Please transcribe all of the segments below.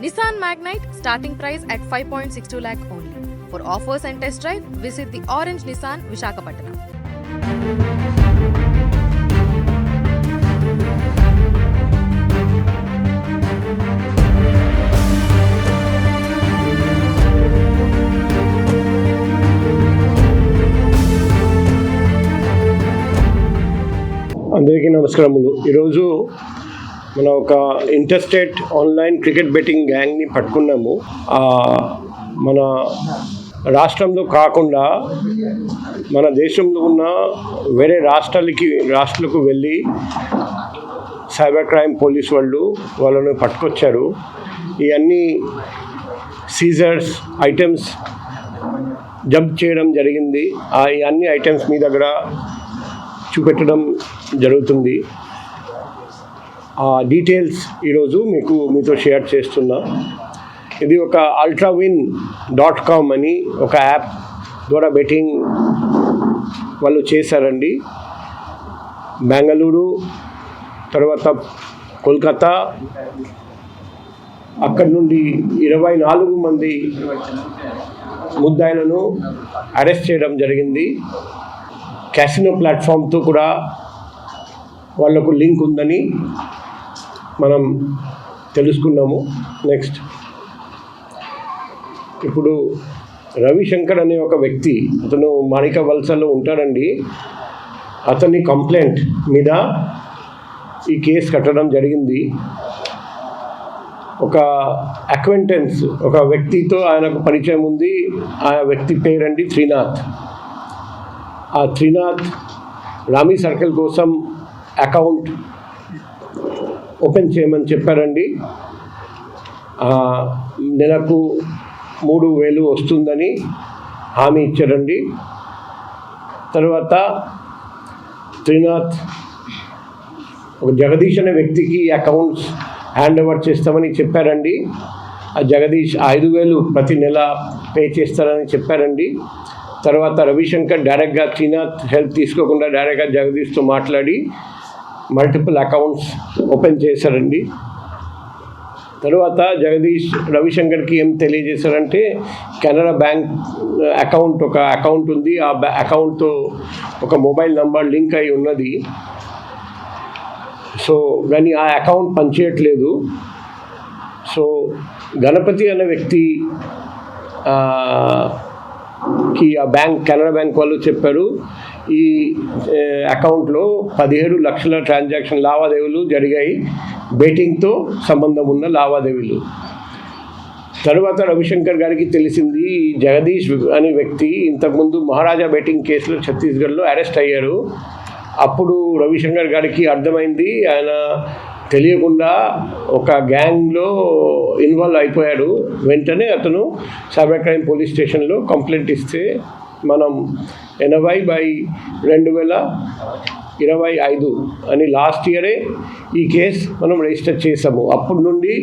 Nissan Magnite starting price at 5.62 lakh only. For offers and test drive, visit the Orange Nissan Visakhapatnam. అందరికీ నమస్కారములు. ఈరోజు మనం ఒక interstate online cricket betting గ్యాంగ్ని పట్టుకున్నాము. మన రాష్ట్రంలో కాకుండా మన దేశంలో ఉన్న వేరే రాష్ట్రాలకు వెళ్ళి సైబర్ క్రైమ్ పోలీస్ వాళ్ళను పట్టుకొచ్చారు. ఇవన్నీ సీజర్స్ ఐటమ్స్ జంప్ చేయడం జరిగింది. ఈ అన్ని ఐటమ్స్ మీ దగ్గర చూపెట్టడం జరుగుతుంది. ఆ డీటెయిల్స్ ఈరోజు మీతో షేర్ చేస్తున్నా. ఇది ఒక ultrawin.com అని ఒక యాప్ ద్వారా బెట్టింగ్ వాళ్ళు చేశారండి. బెంగళూరు, తర్వాత కోల్కతా, అక్కడి నుండి 24 మంది ముద్దాయిలను అరెస్ట్ చేయడం జరిగింది. క్యాసినో ప్లాట్ఫామ్తో కూడా వాళ్లకు లింక్ ఉందని మనం తెలుసుకున్నాము. నెక్స్ట్, ఇప్పుడు రవిశంకర్ అనే ఒక వ్యక్తి, అతను మాణిక వలసలో ఉంటాడండి. అతని కంప్లైంట్ మీద ఈ కేసు కట్టడం జరిగింది. ఒక అక్వైంటెన్స్, ఒక వ్యక్తితో ఆయనకు పరిచయం ఉంది. ఆ వ్యక్తి పేరండి త్రినాథ్. ఆ త్రినాథ్ రామీ సర్కిల్ కోసం అకౌంట్ ఓపెన్ చేయమని చెప్పారండి. నెలకు 3,000 వస్తుందని హామీ ఇచ్చారండి. తర్వాత త్రినాథ్ ఒక జగదీష్ అనే వ్యక్తికి అకౌంట్స్ హ్యాండ్ ఓవర్ చేస్తామని చెప్పారండి. ఆ జగదీష్ 5,000 ప్రతి నెల పే చేస్తారని చెప్పారండి. తర్వాత రవిశంకర్ డైరెక్ట్గా త్రినాథ్ హెల్ప్ తీసుకోకుండా డైరెక్ట్గా జగదీష్తో మాట్లాడి మల్టిపుల్ అకౌంట్స్ ఓపెన్ చేశారండి. తర్వాత జగదీష్ రవిశంకర్కి ఏం తెలియజేశారంటే, కెనరా బ్యాంక్ ఒక అకౌంట్ ఉంది. ఆ అకౌంట్తో ఒక మొబైల్ నంబర్ లింక్ అయి ఉన్నది. సో కానీ ఆ అకౌంట్ పనిచేయట్లేదు. సో గణపతి అనే వ్యక్తి ఆ కెనరా బ్యాంక్ వాళ్ళు చెప్పారు, ఈ అకౌంట్లో 17 లక్షల లావాదేవీలు జరిగాయి, బెట్టింగ్తో సంబంధం ఉన్న లావాదేవీలు. తర్వాత రవిశంకర్ గారికి తెలిసింది, జగదీష్ అనే వ్యక్తి ఇంతకుముందు మహారాజా బెట్టింగ్ కేసులో ఛత్తీస్గఢ్లో అరెస్ట్ అయ్యారు. అప్పుడు రవిశంకర్ గారికి అర్థమైంది, ఆయన తెలియకుండా ఒక గ్యాంగ్లో ఇన్వాల్వ్ అయిపోయాడు. వెంటనే అతను సైబర్ క్రైమ్ పోలీస్ స్టేషన్లో కంప్లైంట్ ఇస్తే మనం 80/2025 అని లాస్ట్ ఇయరే ఈ కేసు మనం రిజిస్టర్ చేసాము. అప్పటి నుండి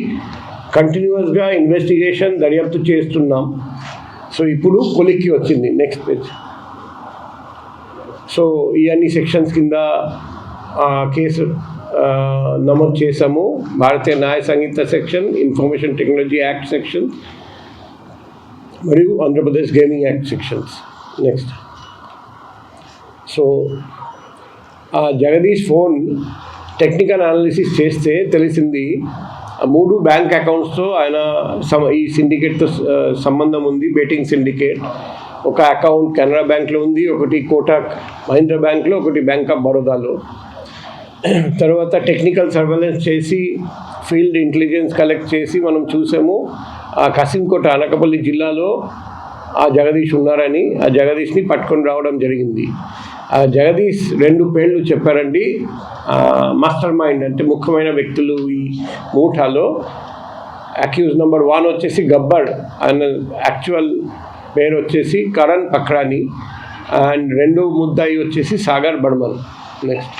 కంటిన్యూస్గా ఇన్వెస్టిగేషన్ దర్యాప్తు చేస్తున్నాం. సో ఇప్పుడు కొలిక్కి వచ్చింది. Next page. సో ఈ అన్ని సెక్షన్స్ కింద కేసు నమోదు చేసాము. Bharatiya Nyaya Sanhita section, information technology act section మరియు Andhra Pradesh gaming act sections. Next, so Jagadish phone technical analysis చేస్తే తెలిసింది, 3 బ్యాంక్ అకౌంట్స్తో ఆయన ఈ సిండికేట్తో సంబంధం ఉంది. Betting syndicate. ఒక అకౌంట్ కెనరా బ్యాంక్లో ఉంది, ఒకటి కోటక్ మహీంద్రా బ్యాంక్లో, ఒకటి బ్యాంక్ ఆఫ్ బరోడాలో. తర్వాత టెక్నికల్ సర్వేలెన్స్ చేసి ఫీల్డ్ ఇంటెలిజెన్స్ కలెక్ట్ చేసి మనం చూసాము, ఆ కసింకోట అనకాపల్లి జిల్లాలో ఆ జగదీష్ ఉన్నారని. ఆ జగదీష్ని పట్టుకొని రావడం జరిగింది. ఆ జగదీష్ 2 పేర్లు చెప్పారండి. మాస్టర్ మైండ్ అంటే ముఖ్యమైన వ్యక్తులు ఈ మూఠాలో. అక్యూజ్ నెంబర్ 1 వచ్చేసి గబ్బర్, ఆయన యాక్చువల్ పేరు వచ్చేసి కరణ్ పక్రాని, అండ్ 2 ముద్దాయి వచ్చేసి Sagar Barman. Next,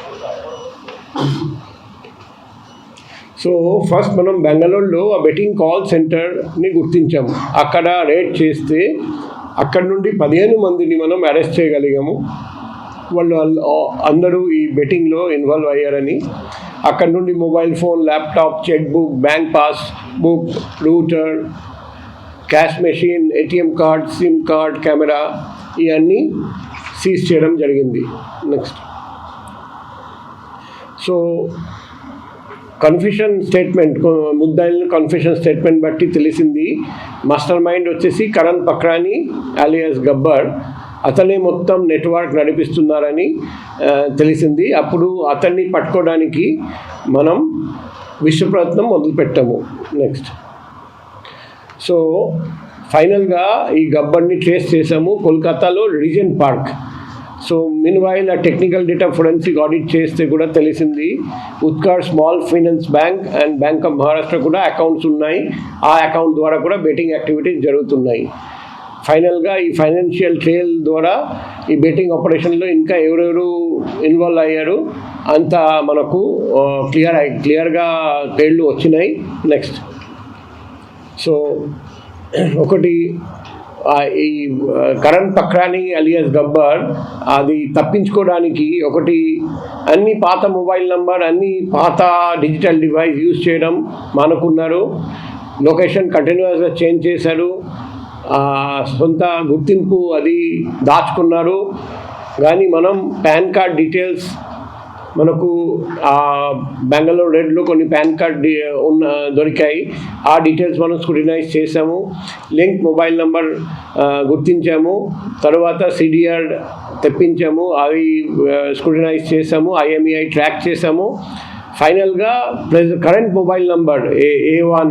so first మనం బెంగళూరులో ఆ బెట్టింగ్ కాల్ సెంటర్ని గుర్తించాము. అక్కడ రేడ్ చేస్తే అక్కడ నుండి 15 మందిని మనం అరెస్ట్ చేయగలిగాము. వాళ్ళు అందరూ ఈ బెట్టింగ్లో ఇన్వాల్వ్ అయ్యారని. అక్కడ నుండి mobile phone, laptop, chequebook, bank passbook, router, cash machine, ATM card, SIM card, camera ఇవన్నీ సీజ్ చేయడం జరిగింది. నెక్స్ట్, సో కన్ఫెషన్ స్టేట్మెంట్, ముద్దాయిల కన్ఫెషన్ స్టేట్మెంట్ బట్టి తెలిసింది మాస్టర్ మైండ్ వచ్చేసి కరణ్ పక్రాని అలియాస్ గబ్బర్, అతనే మొత్తం నెట్వర్క్ నడిపిస్తున్నారని తెలిసింది. అప్పుడు అతన్ని పట్టుకోవడానికి మనం విశ్వప్రయత్నం మొదలుపెట్టాము. నెక్స్ట్, సో ఫైనల్గా ఈ గబ్బర్ని ట్రేస్ చేసాము కోల్కతాలో రీజన్ పార్క్. సో మీన్వైల్ ఆ టెక్నికల్ డేటా ఫోరెన్సిక్ ఆడిట్ చేస్తే కూడా తెలిసింది Utkarsh Small Finance Bank and Bank of Maharashtra కూడా అకౌంట్స్ ఉన్నాయి. ఆ అకౌంట్ ద్వారా కూడా బెట్టింగ్ యాక్టివిటీస్ జరుగుతున్నాయి. ఫైనల్గా ఈ ఫైనాన్షియల్ ట్రయల్ ద్వారా ఈ బెట్టింగ్ ఆపరేషన్లో ఇంకా ఎవరెవరు ఇన్వాల్వ్ అయ్యారు అంత మనకు క్లియర్గా తేళ్ళు వచ్చినాయి. నెక్స్ట్, సో ఒకటి ఈ కరణ్ పక్రాని అలియాస్ గబ్బర్ అది తప్పించుకోవడానికి ఒకటి అన్ని పాత మొబైల్ నంబర్, అన్ని పాత డిజిటల్ డివైస్ యూజ్ చేయడం మానుకున్నారు. లొకేషన్ కంటిన్యూస్గా చేంజ్ చేశారు. సొంత గుర్తింపు అది దాచుకున్నారు. కానీ మనం పాన్ కార్డ్ డీటెయిల్స్ మనకు బెంగళూరు రెడ్లో కొన్ని పాన్ కార్డ్ దొరికాయి. ఆ డీటెయిల్స్ మనం స్క్రూటినైజ్ చేసాము. లింక్ మొబైల్ నంబర్ గుర్తించాము. తర్వాత సిడిఆర్ తెప్పించాము, అవి స్క్రూటినైజ్ చేసాము. ఐఎంఈఐ ట్రాక్ చేసాము. ఫైనల్గా current mobile number A1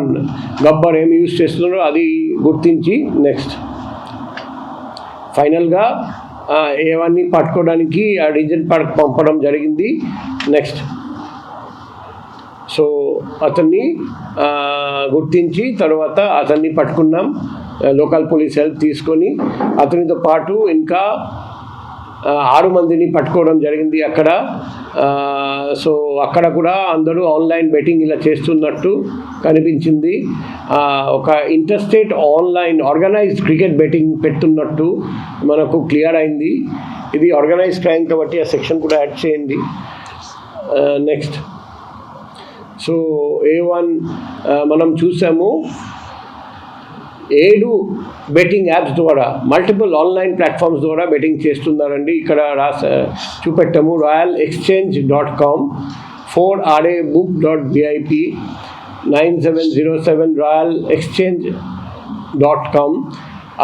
Gabbar ఏమి యూజ్ చేస్తున్నారో అది గుర్తించి నెక్స్ట్ ఫైనల్గా A1ని పట్టుకోవడానికి ఆ రీజన్ పార్క్ పంపడం జరిగింది. నెక్స్ట్, సో అతన్ని గుర్తించి తర్వాత అతన్ని పట్టుకున్నాం. లోకల్ పోలీస్ హెల్ప్ తీసుకొని అతనితో పాటు ఇంకా 6 మందిని పట్టుకోవడం జరిగింది అక్కడ. సో అక్కడ కూడా అందరూ ఆన్లైన్ బెట్టింగ్ ఇలా చేస్తున్నట్టు కనిపించింది. ఒక interstate online organized cricket betting పెడుతున్నట్టు మనకు క్లియర్ అయింది. ఇది ఆర్గనైజ్డ్ క్రైమ్ కాబట్టి ఆ సెక్షన్ కూడా యాడ్ చేయండి. నెక్స్ట్, సో A1 మనం చూసాము 7 బెట్టింగ్ యాప్స్ ద్వారా మల్టిపుల్ ఆన్లైన్ ప్లాట్ఫామ్స్ ద్వారా బెట్టింగ్ చేస్తున్నారండి. ఇక్కడ చూపెట్టాము royalexchange.com, 4rabook.vip, 9707 royalexchange.com,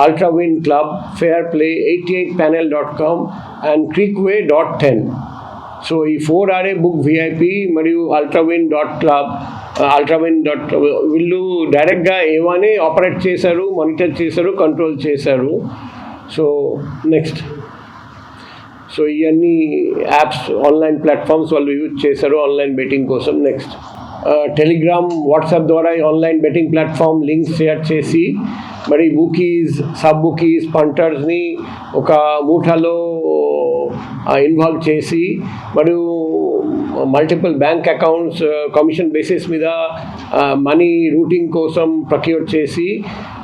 ultrawin club, fairplay, 88panel.com and creekway.10. So ఈ 4RA బుక్ VIP మరియు ultrawin వీళ్ళు డైరెక్ట్గా A1 ఆపరేట్ చేశారు, మానిటర్ చేశారు, కంట్రోల్ చేశారు. సో నెక్స్ట్, సో ఇవన్నీ యాప్స్ ఆన్లైన్ ప్లాట్ఫామ్స్ వాళ్ళు యూజ్ చేశారు ఆన్లైన్ బెట్టింగ్ కోసం. నెక్స్ట్, టెలిగ్రామ్, వాట్సాప్ ద్వారా online betting platform links share చేసి మరి బుకీస్, సబ్ బుకీస్, పంటర్స్ని ఒక మూఠలో ఇన్వాల్వ్ చేసి మరియు multiple bank accounts commission basis మీద మనీ రూటింగ్ కోసం ప్రొక్యూర్ చేసి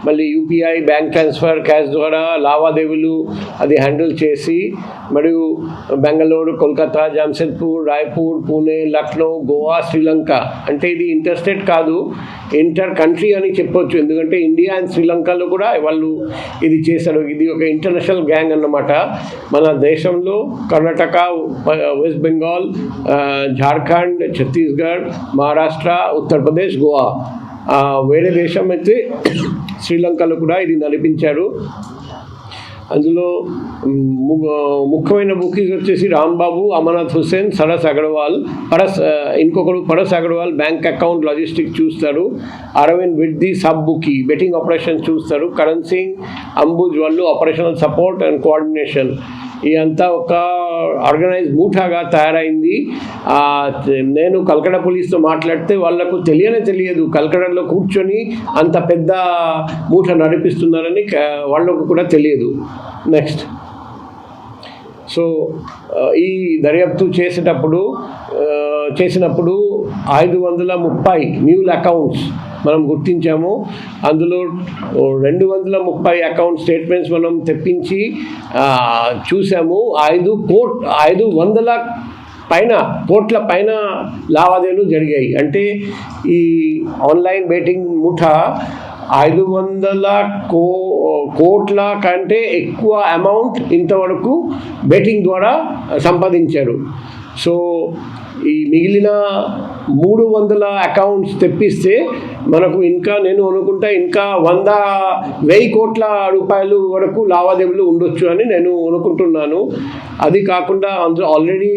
మళ్ళీ యూపీఐ, బ్యాంక్ ట్రాన్స్ఫర్, క్యాష్ ద్వారా లావాదేవీలు అది హ్యాండిల్ చేసి మరియు బెంగళూరు, కోల్కతా, జామ్షెద్పూర్, రాయ్పూర్, పూణే, లక్నో, గోవా, శ్రీలంక, అంటే ఇది ఇంటర్స్టేట్ కాదు, ఇంటర్ కంట్రీ అని చెప్పొచ్చు. ఎందుకంటే ఇండియా అండ్ శ్రీలంకలో కూడా వాళ్ళు ఇది చేశారు. ఇది ఒక ఇంటర్నేషనల్ గ్యాంగ్ అన్నమాట. మన దేశంలో కర్ణాటక, వెస్ట్ బెంగాల్, జార్ఖండ్, ఛత్తీస్గఢ్, మహారాష్ట్ర, ఉత్తరప్రదేశ్, గోవా, వేరే దేశం అయితే శ్రీలంకలో కూడా ఇది నడిపించారు. అందులో ముఖ్యమైన బుకీస్ వచ్చేసి రాంబాబు, అమర్నాథ్ హుస్సేన్, సరస్ అగర్వాల్, ఇంకొకరు Paras Agarwal bank account logistic చూస్తారు. Arvind Viddi sub bookie betting operation చూస్తారు. కరణ్ సింగ్, అంబుజ్ వాళ్ళు ఆపరేషనల్ సపోర్ట్ అండ్ కోఆర్డినేషన్. ఇదంతా ఒక ఆర్గనైజ్ మూఠాగా తయారైంది. నేను కల్కటా పోలీస్తో మాట్లాడితే వాళ్ళకు తెలియదు కల్కటాలో కూర్చొని అంత పెద్ద మూఠ నడిపిస్తున్నారని వాళ్ళకు కూడా తెలియదు. నెక్స్ట్, సో ఈ దర్యాప్తు చేసినప్పుడు 530 న్యూ అకౌంట్స్ మనం గుర్తించాము. అందులో 230 అకౌంట్ స్టేట్మెంట్స్ మనం తెప్పించి చూసాము. 500 కోట్ల పైన లావాదేవీలు జరిగాయి. అంటే ఈ ఆన్లైన్ బెట్టింగ్ ముఠా 500 కోట్ల కంటే ఎక్కువ అమౌంట్ ఇంతవరకు బెట్టింగ్ ద్వారా సంపాదించారు. సో ఈ మిగిలిన 300 అకౌంట్స్ తెప్పిస్తే మనకు ఇంకా నేను అనుకుంటా ఇంకా 100,000 కోట్ల రూపాయలు వరకు లావాదేవీలు ఉండొచ్చు అని నేను అనుకుంటున్నాను. అది కాకుండా అందులో ఆల్రెడీ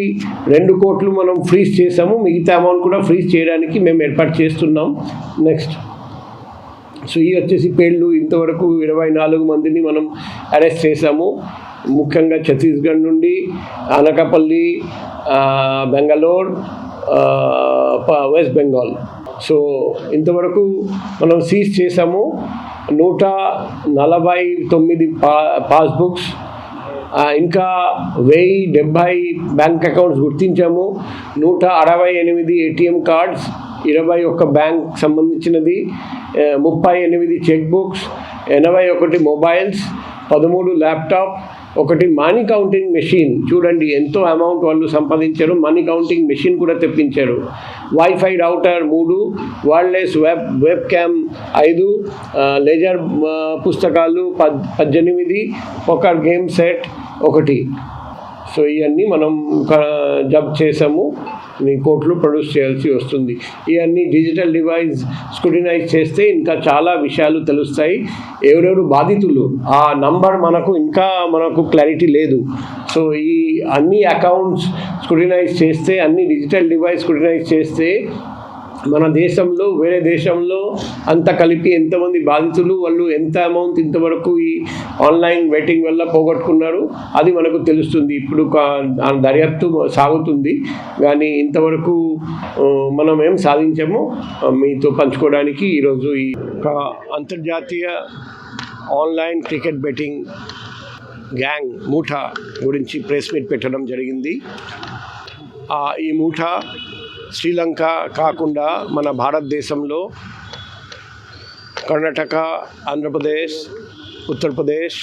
2 కోట్లు మనం ఫ్రీజ్ చేసాము. మిగతా అమౌంట్ కూడా ఫ్రీజ్ చేయడానికి మేము ఏర్పాటు చేస్తున్నాం. నెక్స్ట్ సో ఈ వచ్చేసి పేర్లు. ఇంతవరకు 24 మందిని మనం అరెస్ట్ చేశాము. ముఖ్యంగా ఛత్తీస్గఢ్ నుండి, అనకాపల్లి, బెంగళూరు, వెస్ట్ బెంగాల్. సో ఇంతవరకు మనం సీజ్ చేసాము 149 పాస్బుక్స్, ఇంకా 1070 బ్యాంక్ అకౌంట్స్ గుర్తించాము, 168 ఏటీఎం కార్డ్స్, 21 బ్యాంక్ సంబంధించినది, 38 cheque books, 81 mobiles, 13 laptop, 1 money counting machine. చూడండి ఎంతో అమౌంట్ వాళ్ళు సంపాదించారు. మనీ కౌంటింగ్ మెషిన్ కూడా తెప్పించారు. WiFi router 3, wireless webcam 5, ledger పుస్తకాలు 18, ఒక గేమ్ సెట్ 1. సో ఇవన్నీ మనం జప్తు చేసాము. కోర్టులో ప్రొడ్యూస్ చేయాల్సి వస్తుంది. ఇవన్నీ డిజిటల్ డివైస్ స్క్రూటినైజ్ చేస్తే ఇంకా చాలా విషయాలు తెలుస్తాయి. ఎవరెవరు బాధితులు ఆ నంబర్ మనకు క్లారిటీ లేదు. సో ఈ అన్ని అకౌంట్స్ స్క్రూటినైజ్ చేస్తే, అన్ని డిజిటల్ డివైస్ స్క్రూటినైజ్ చేస్తే మన దేశంలో వేరే దేశంలో అంత కలిపి ఎంతమంది బాధితులు, వాళ్ళు ఎంత అమౌంట్ ఇంతవరకు ఈ ఆన్లైన్ బెట్టింగ్ వల్ల పోగొట్టుకున్నారు అది మనకు తెలుస్తుంది. ఇప్పుడు దర్యాప్తు సాగుతుంది, కానీ ఇంతవరకు మనం ఏం సాధించామో మీతో పంచుకోవడానికి ఈరోజు ఈ అంతర్జాతీయ ఆన్లైన్ క్రికెట్ బెట్టింగ్ గ్యాంగ్ ముఠా గురించి ప్రెస్ మీట్ పెట్టడం జరిగింది. ఈ ముఠా శ్రీలంక కాకుండా మన భారతదేశంలో కర్ణాటక, ఆంధ్రప్రదేశ్, ఉత్తరప్రదేశ్,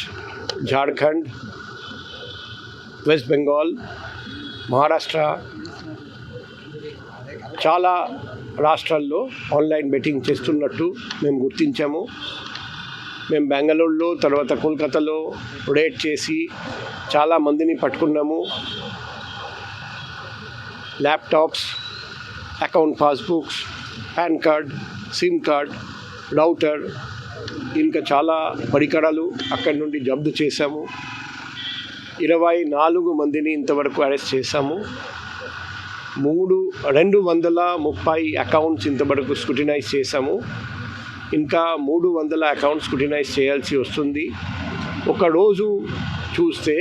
జార్ఖండ్, వెస్ట్ బెంగాల్, మహారాష్ట్ర చాలా రాష్ట్రాల్లో ఆన్లైన్ బెట్టింగ్ చేస్తున్నట్టు మేము గుర్తించాము. మేము బెంగళూరులో, తర్వాత కోల్కతాలో రేడ్ చేసి చాలా మందిని పట్టుకున్నాము. Laptops, account passbooks, PAN card, SIM card, router, ఇంకా చాలా పరికరాలు అక్కడి నుండి జప్తు చేశాము. 24 మందిని ఇంతవరకు అరెస్ట్ చేశాము. 230 అకౌంట్స్ ఇంతవరకు స్క్రూటినైజ్ చేశాము. ఇంకా 300 అకౌంట్స్ స్క్రూటినైజ్ చేయాల్సి వస్తుంది. ఒకరోజు చూస్తే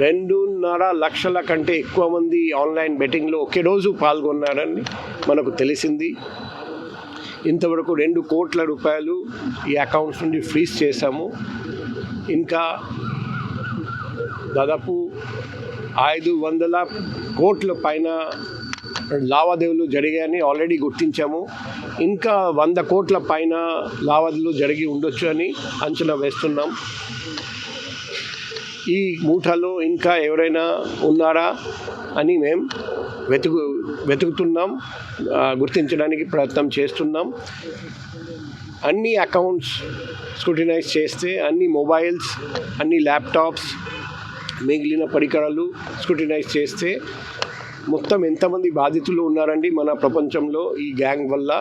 2.5 లక్షల కంటే ఎక్కువ మంది ఆన్లైన్ బెట్టింగ్లో ఒకే రోజు పాల్గొన్నారని మనకు తెలిసింది. ఇంతవరకు 2 కోట్ల రూపాయలు ఈ అకౌంట్స్ నుండి ఫ్రీజ్ చేశాము. ఇంకా దాదాపు 500 కోట్ల పైన లావాదేవీలు జరిగాయని ఆల్రెడీ గుర్తించాము. ఇంకా 100 కోట్ల పైన లావాదేవీలు జరిగి ఉండొచ్చు అని అంచనా వేస్తున్నాం. ఈ ముఠాలో ఇంకా ఎవరైనా ఉన్నారా అని మేము వెతుకుతున్నాం, గుర్తించడానికి ప్రయత్నం చేస్తున్నాం. అన్ని అకౌంట్స్ స్క్రూటినైజ్ చేస్తే, అన్ని మొబైల్స్, అన్ని ల్యాప్టాప్స్, మిగిలిన పరికరాలు స్క్రూటినైజ్ చేస్తే మొత్తం ఎంతమంది బాధితులు ఉన్నారండి మన ప్రపంచంలో ఈ గ్యాంగ్ వల్ల,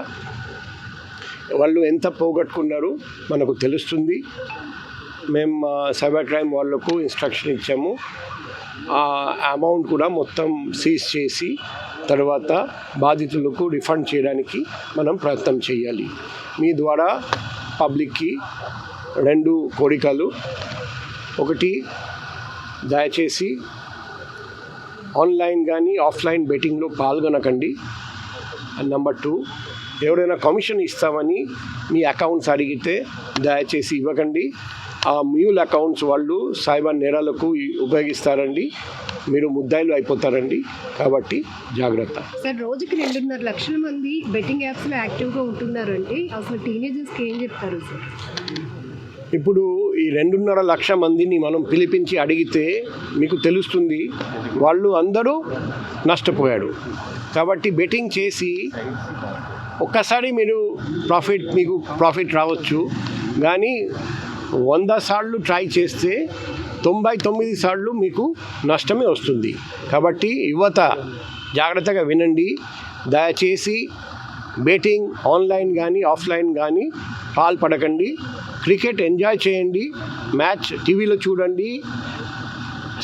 వాళ్ళు ఎంత పోగొట్టుకున్నారు మనకు తెలుస్తుంది. మేము సైబర్ క్రైమ్ వాళ్ళకు ఇన్స్ట్రక్షన్ ఇచ్చాము. ఆ అమౌంట్ కూడా మొత్తం సీజ్ చేసి తర్వాత బాధితులకు రిఫండ్ చేయడానికి మనం ప్రయత్నం చేయాలి. మీ ద్వారా పబ్లిక్కి 2 కోరికలు. ఒకటి, దయచేసి ఆన్లైన్ కానీ ఆఫ్లైన్ బెట్టింగ్లో పాల్గొనకండి. నెంబర్ 2, ఎవరైనా కమిషన్ ఇస్తామని మీ అకౌంట్స్ అడిగితే దయచేసి ఇవ్వకండి. ఆ మ్యూల్ అకౌంట్స్ వాళ్ళు సైబర్ నేరాలకు ఉపయోగిస్తారండి, మీరు ముద్దాయిలు అయిపోతారండి. కాబట్టి జాగ్రత్త. సార్, రోజుకి 2.5 లక్షల మంది బెట్టింగ్ యాప్స్లో యాక్టివ్గా ఉంటున్నారంటే అసలు టీనేజర్స్కి ఏం చెప్తారు సార్? ఇప్పుడు ఈ 2.5 లక్ష మందిని మనం పిలిపించి అడిగితే మీకు తెలుస్తుంది వాళ్ళు అందరూ నష్టపోయాడు. కాబట్టి బెట్టింగ్ చేసి ఒక్కసారి మీకు ప్రాఫిట్ రావచ్చు, కానీ 100 సార్లు ట్రై చేస్తే 99 సార్లు మీకు నష్టమే వస్తుంది. కాబట్టి యువత జాగ్రత్తగా వినండి, దయచేసి బెట్టింగ్ ఆన్లైన్ కానీ ఆఫ్లైన్ కానీ పాల్పడకండి. క్రికెట్ ఎంజాయ్ చేయండి, మ్యాచ్ టీవీలో చూడండి,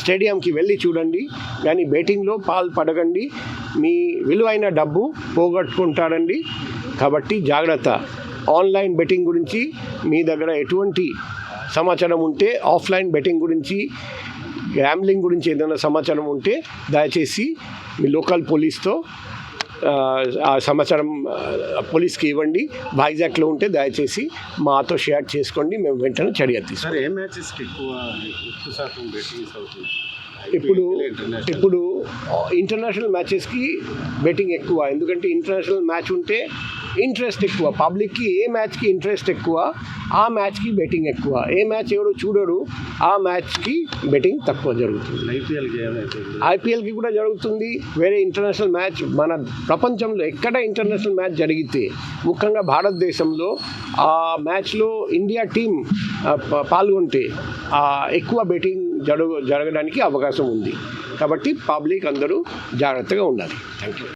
స్టేడియంకి వెళ్ళి చూడండి, కానీ బెట్టింగ్లో పాల్పడకండి. మీ విలువైన డబ్బు పోగొట్టుకుంటారండి. కాబట్టి జాగ్రత్త. ఆన్లైన్ బెట్టింగ్ గురించి మీ దగ్గర ఎటువంటి సమాచారం ఉంటే, ఆఫ్లైన్ బెట్టింగ్ గురించి, గ్యాంబ్లింగ్ గురించి ఏదైనా సమాచారం ఉంటే దయచేసి మీ లోకల్ పోలీస్తో ఆ సమాచారం పోలీస్కి ఇవ్వండి. వైజాగ్లో ఉంటే దయచేసి మాతో షేర్ చేసుకోండి, మేము వెంటనే చర్య తీసుకుంటాం. ఇప్పుడు ఇంటర్నేషనల్ మ్యాచెస్కి బెట్టింగ్ ఎక్కువ, ఎందుకంటే ఇంటర్నేషనల్ మ్యాచ్ ఉంటే ఇంట్రెస్ట్ ఎక్కువ. పబ్లిక్కి ఏ మ్యాచ్కి ఇంట్రెస్ట్ ఎక్కువ, ఆ మ్యాచ్కి బెట్టింగ్ ఎక్కువ. ఏ మ్యాచ్ ఎవరు చూడరు, ఆ మ్యాచ్కి బెట్టింగ్ తక్కువ జరుగుతుంది. ఐపీఎల్కి కూడా జరుగుతుంది. వేరే ఇంటర్నేషనల్ మ్యాచ్ మన ప్రపంచంలో ఎక్కడ ఇంటర్నేషనల్ మ్యాచ్ జరిగితే, ముఖ్యంగా భారతదేశంలో ఆ మ్యాచ్లో ఇండియా టీం పాల్గొంటే ఎక్కువ బెట్టింగ్ జరగడానికి అవకాశం ఉంది. కాబట్టి పబ్లిక్ అందరూ జాగ్రత్తగా ఉండాలి. Thank you.